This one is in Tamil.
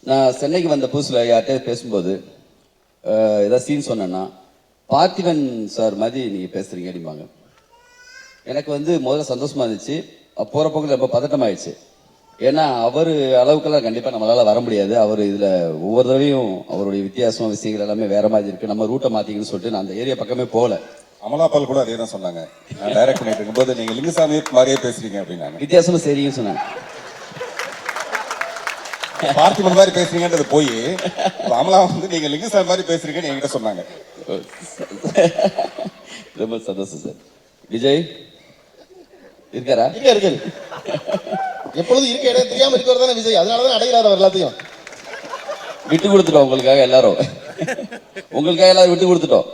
நான் சென்னைக்கு வந்த புதுசில் யார்கிட்ட பேசும்போது ஏதாவது சீன் சொன்னேன்னா பார்த்திபன் சார் மாதிரி நீங்கள் பேசுகிறீங்க அப்படிம்பாங்க. எனக்கு வந்து முதல்ல சந்தோஷமா இருந்துச்சு. போகிற போக்கில் ரொம்ப பதட்டமாயிடுச்சு. ஏன்னா அவர் அளவுக்கெல்லாம் கண்டிப்பாக நம்மளால் வர முடியாது. அவர் இதில் ஒவ்வொரு தடவையும் அவருடைய வித்தியாசம் விஷயங்கள் எல்லாமே வேற மாதிரி இருக்குது. நம்ம ரூட்டை மாற்றிங்கன்னு சொல்லிட்டு நான் அந்த ஏரியா பக்கமே போகல. அமலாபால் கூட அதே தான் சொன்னாங்க. நான் டைரக்ட் பண்ணிட்டு இருக்கும்போது நீங்கள் லிங்குசாமி மாதிரியே பேசுறீங்க அப்படின்னாங்க. வித்தியாசமா சரின்னு சொன்னாங்க. பார்த்திபன் மாதிரி பேசுறீங்கன்றது போய் அமலா வந்து நீங்க லிங்குசாமி மாதிரி பேசுறீங்கன்னு என்கிட்ட சொன்னாங்க. ரொம்ப சந்தோஷம் சார். விஜய் இருக்காரா? இருக்காரு. எப்பொழுதும் இருக்க இடம் தெரியாம இருக்கிறது தானே விஜய். அதனாலதான் அடைகிறார் அவர் எல்லாத்தையும். விட்டு கொடுத்துட்டோம் உங்களுக்காக எல்லாரும். உங்களுக்காக எல்லாரும் விட்டு கொடுத்துட்டோம்.